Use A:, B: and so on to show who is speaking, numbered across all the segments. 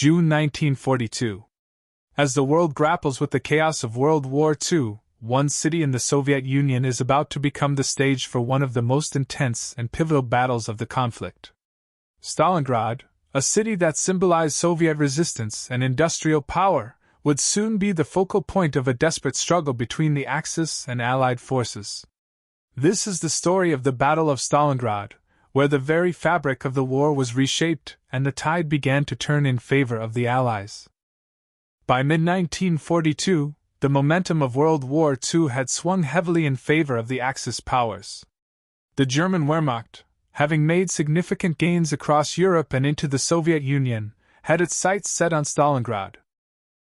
A: June 1942. As the world grapples with the chaos of World War II, one city in the Soviet Union is about to become the stage for one of the most intense and pivotal battles of the conflict. Stalingrad, a city that symbolized Soviet resistance and industrial power, would soon be the focal point of a desperate struggle between the Axis and Allied forces. This is the story of the Battle of Stalingrad, where the very fabric of the war was reshaped and the tide began to turn in favor of the Allies. By mid-1942, the momentum of World War II had swung heavily in favor of the Axis powers. The German Wehrmacht, having made significant gains across Europe and into the Soviet Union, had its sights set on Stalingrad.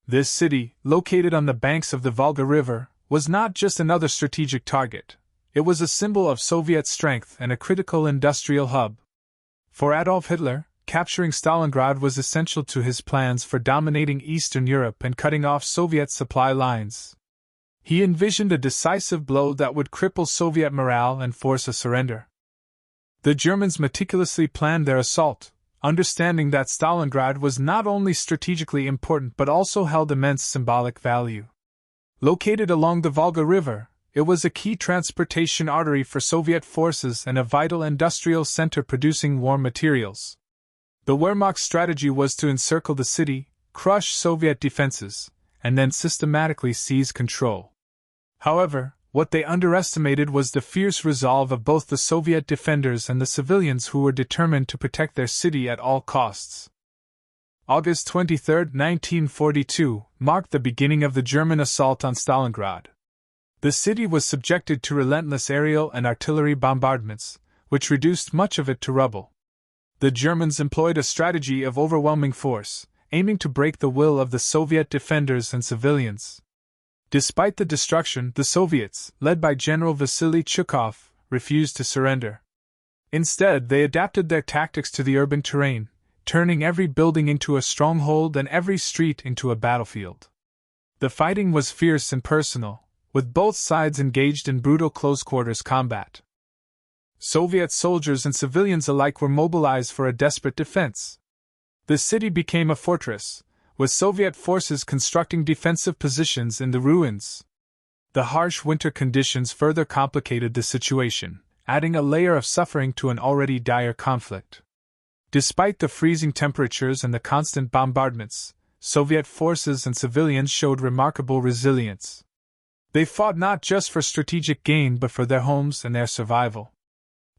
A: This city, located on the banks of the Volga River, was not just another strategic target. It was a symbol of Soviet strength and a critical industrial hub. For Adolf Hitler, capturing Stalingrad was essential to his plans for dominating Eastern Europe and cutting off Soviet supply lines. He envisioned a decisive blow that would cripple Soviet morale and force a surrender. The Germans meticulously planned their assault, understanding that Stalingrad was not only strategically important but also held immense symbolic value. Located along the Volga River, it was a key transportation artery for Soviet forces and a vital industrial center producing war materials. The Wehrmacht's strategy was to encircle the city, crush Soviet defenses, and then systematically seize control. However, what they underestimated was the fierce resolve of both the Soviet defenders and the civilians who were determined to protect their city at all costs. August 23, 1942, marked the beginning of the German assault on Stalingrad. The city was subjected to relentless aerial and artillery bombardments, which reduced much of it to rubble. The Germans employed a strategy of overwhelming force, aiming to break the will of the Soviet defenders and civilians. Despite the destruction, the Soviets, led by General Vasily Chukov, refused to surrender. Instead, they adapted their tactics to the urban terrain, turning every building into a stronghold and every street into a battlefield. The fighting was fierce and personal, with both sides engaged in brutal close-quarters combat. Soviet soldiers and civilians alike were mobilized for a desperate defense. The city became a fortress, with Soviet forces constructing defensive positions in the ruins. The harsh winter conditions further complicated the situation, adding a layer of suffering to an already dire conflict. Despite the freezing temperatures and the constant bombardments, Soviet forces and civilians showed remarkable resilience. They fought not just for strategic gain but for their homes and their survival.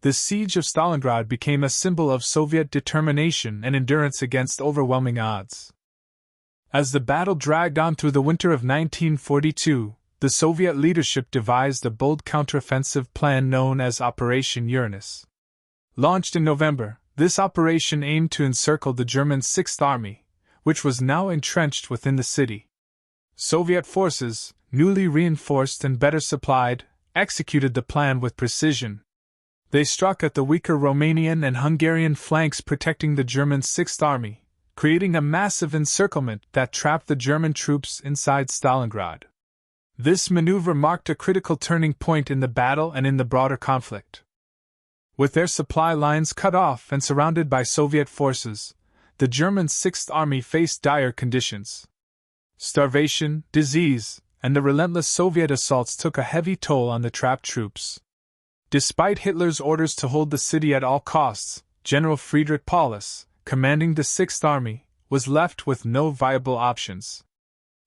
A: The siege of Stalingrad became a symbol of Soviet determination and endurance against overwhelming odds. As the battle dragged on through the winter of 1942, the Soviet leadership devised a bold counteroffensive plan known as Operation Uranus. Launched in November, this operation aimed to encircle the German Sixth Army, which was now entrenched within the city. Soviet forces, newly reinforced and better supplied, executed the plan with precision. They struck at the weaker Romanian and Hungarian flanks, protecting the German Sixth Army, creating a massive encirclement that trapped the German troops inside Stalingrad. This maneuver marked a critical turning point in the battle and in the broader conflict. With their supply lines cut off and surrounded by Soviet forces, the German Sixth Army faced dire conditions. Starvation, disease, and the relentless Soviet assaults took a heavy toll on the trapped troops. Despite Hitler's orders to hold the city at all costs, General Friedrich Paulus, commanding the Sixth Army, was left with no viable options.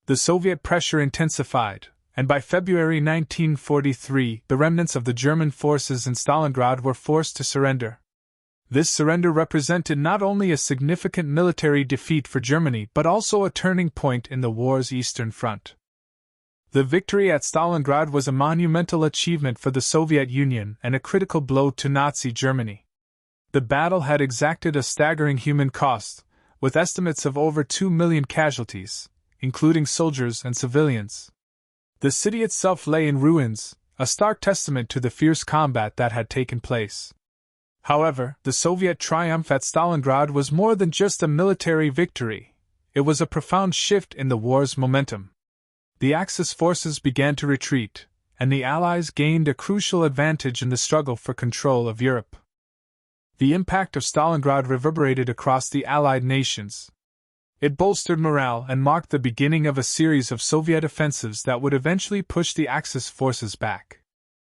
A: The Soviet pressure intensified, and by February 1943, the remnants of the German forces in Stalingrad were forced to surrender. This surrender represented not only a significant military defeat for Germany but also a turning point in the war's Eastern Front. The victory at Stalingrad was a monumental achievement for the Soviet Union and a critical blow to Nazi Germany. The battle had exacted a staggering human cost, with estimates of over 2 million casualties, including soldiers and civilians. The city itself lay in ruins, a stark testament to the fierce combat that had taken place. However, the Soviet triumph at Stalingrad was more than just a military victory. It was a profound shift in the war's momentum. The Axis forces began to retreat, and the Allies gained a crucial advantage in the struggle for control of Europe. The impact of Stalingrad reverberated across the Allied nations. It bolstered morale and marked the beginning of a series of Soviet offensives that would eventually push the Axis forces back.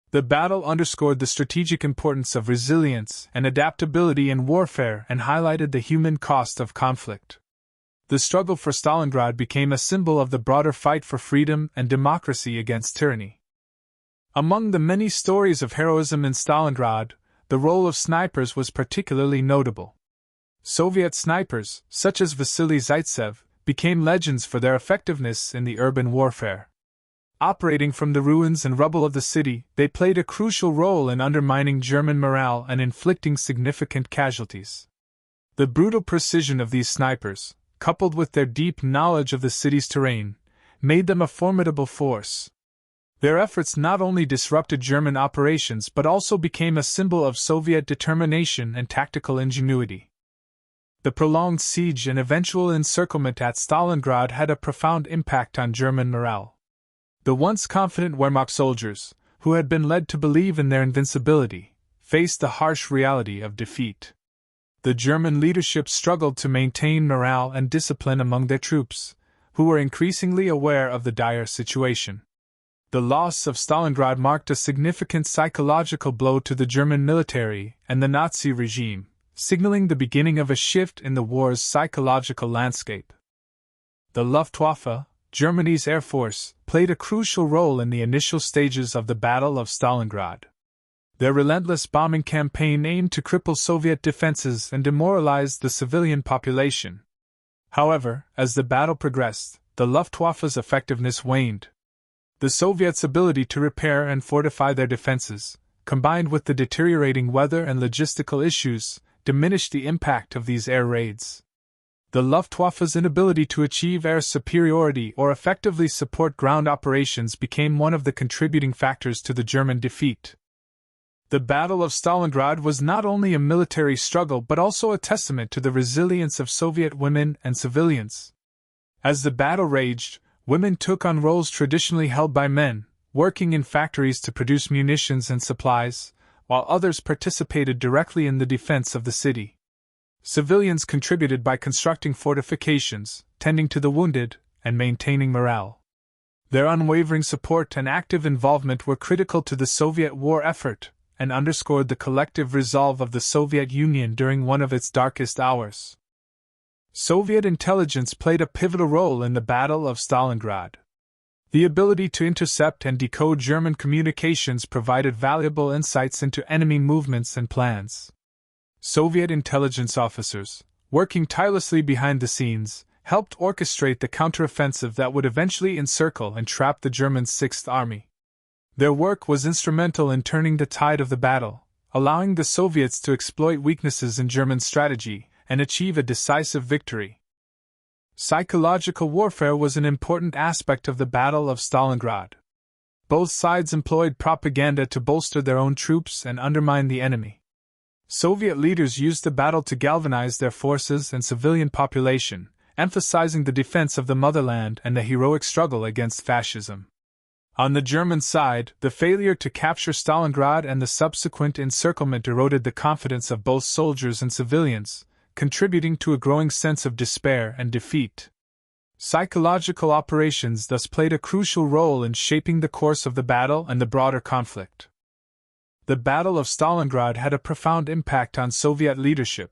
A: The battle underscored the strategic importance of resilience and adaptability in warfare and highlighted the human cost of conflict. The struggle for Stalingrad became a symbol of the broader fight for freedom and democracy against tyranny. Among the many stories of heroism in Stalingrad, the role of snipers was particularly notable. Soviet snipers, such as Vasily Zaitsev, became legends for their effectiveness in the urban warfare. Operating from the ruins and rubble of the city, they played a crucial role in undermining German morale and inflicting significant casualties. The brutal precision of these snipers, coupled with their deep knowledge of the city's terrain, made them a formidable force. Their efforts not only disrupted German operations but also became a symbol of Soviet determination and tactical ingenuity. The prolonged siege and eventual encirclement at Stalingrad had a profound impact on German morale. The once confident Wehrmacht soldiers, who had been led to believe in their invincibility, faced the harsh reality of defeat. The German leadership struggled to maintain morale and discipline among their troops, who were increasingly aware of the dire situation. The loss of Stalingrad marked a significant psychological blow to the German military and the Nazi regime, signaling the beginning of a shift in the war's psychological landscape. The Luftwaffe, Germany's air force, played a crucial role in the initial stages of the Battle of Stalingrad. Their relentless bombing campaign aimed to cripple Soviet defenses and demoralize the civilian population. However, as the battle progressed, the Luftwaffe's effectiveness waned. The Soviets' ability to repair and fortify their defenses, combined with the deteriorating weather and logistical issues, diminished the impact of these air raids. The Luftwaffe's inability to achieve air superiority or effectively support ground operations became one of the contributing factors to the German defeat. The Battle of Stalingrad was not only a military struggle but also a testament to the resilience of Soviet women and civilians. As the battle raged, women took on roles traditionally held by men, working in factories to produce munitions and supplies, while others participated directly in the defense of the city. Civilians contributed by constructing fortifications, tending to the wounded, and maintaining morale. Their unwavering support and active involvement were critical to the Soviet war effort, and underscored the collective resolve of the Soviet Union during one of its darkest hours. Soviet intelligence played a pivotal role in the Battle of Stalingrad. The ability to intercept and decode German communications provided valuable insights into enemy movements and plans. Soviet intelligence officers, working tirelessly behind the scenes, helped orchestrate the counteroffensive that would eventually encircle and trap the German Sixth Army. Their work was instrumental in turning the tide of the battle, allowing the Soviets to exploit weaknesses in German strategy and achieve a decisive victory. Psychological warfare was an important aspect of the Battle of Stalingrad. Both sides employed propaganda to bolster their own troops and undermine the enemy. Soviet leaders used the battle to galvanize their forces and civilian population, emphasizing the defense of the motherland and the heroic struggle against fascism. On the German side, the failure to capture Stalingrad and the subsequent encirclement eroded the confidence of both soldiers and civilians, contributing to a growing sense of despair and defeat. Psychological operations thus played a crucial role in shaping the course of the battle and the broader conflict. The Battle of Stalingrad had a profound impact on Soviet leadership.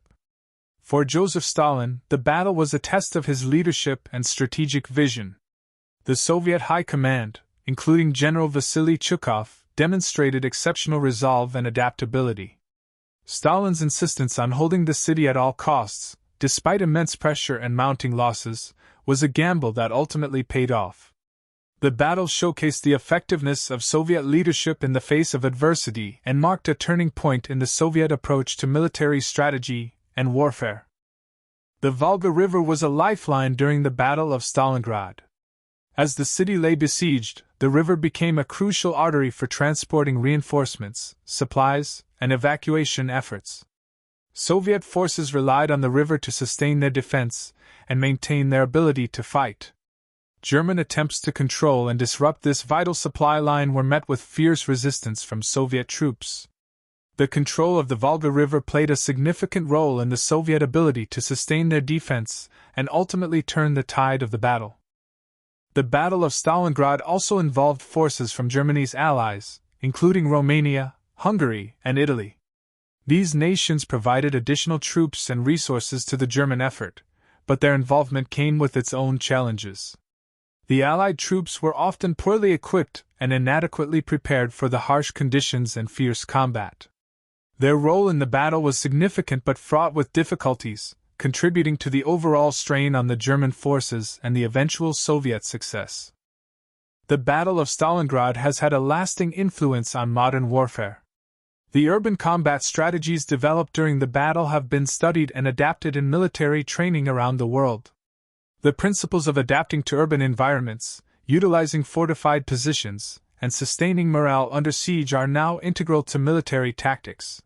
A: For Joseph Stalin, the battle was a test of his leadership and strategic vision. The Soviet High Command, including General Vasily Zhukov, demonstrated exceptional resolve and adaptability. Stalin's insistence on holding the city at all costs, despite immense pressure and mounting losses, was a gamble that ultimately paid off. The battle showcased the effectiveness of Soviet leadership in the face of adversity and marked a turning point in the Soviet approach to military strategy and warfare. The Volga River was a lifeline during the Battle of Stalingrad. As the city lay besieged, the river became a crucial artery for transporting reinforcements, supplies, and evacuation efforts. Soviet forces relied on the river to sustain their defense and maintain their ability to fight. German attempts to control and disrupt this vital supply line were met with fierce resistance from Soviet troops. The control of the Volga River played a significant role in the Soviet ability to sustain their defense and ultimately turn the tide of the battle. The Battle of Stalingrad also involved forces from Germany's allies, including Romania, Hungary, and Italy. These nations provided additional troops and resources to the German effort, but their involvement came with its own challenges. The Allied troops were often poorly equipped and inadequately prepared for the harsh conditions and fierce combat. Their role in the battle was significant but fraught with difficulties, contributing to the overall strain on the German forces and the eventual Soviet success. The Battle of Stalingrad has had a lasting influence on modern warfare. The urban combat strategies developed during the battle have been studied and adapted in military training around the world. The principles of adapting to urban environments, utilizing fortified positions, and sustaining morale under siege are now integral to military tactics.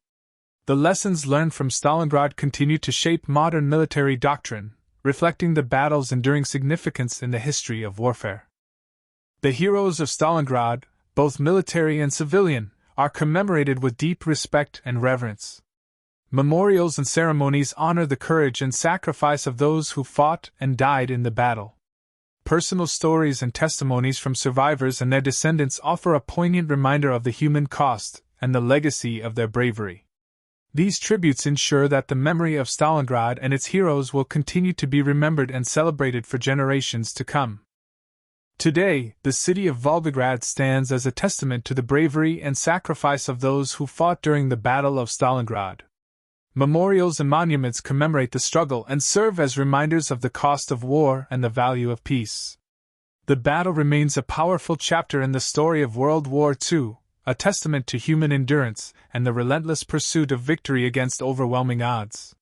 A: The lessons learned from Stalingrad continue to shape modern military doctrine, reflecting the battle's enduring significance in the history of warfare. The heroes of Stalingrad, both military and civilian, are commemorated with deep respect and reverence. Memorials and ceremonies honor the courage and sacrifice of those who fought and died in the battle. Personal stories and testimonies from survivors and their descendants offer a poignant reminder of the human cost and the legacy of their bravery. These tributes ensure that the memory of Stalingrad and its heroes will continue to be remembered and celebrated for generations to come. Today, the city of Volgograd stands as a testament to the bravery and sacrifice of those who fought during the Battle of Stalingrad. Memorials and monuments commemorate the struggle and serve as reminders of the cost of war and the value of peace. The battle remains a powerful chapter in the story of World War II, a testament to human endurance and the relentless pursuit of victory against overwhelming odds.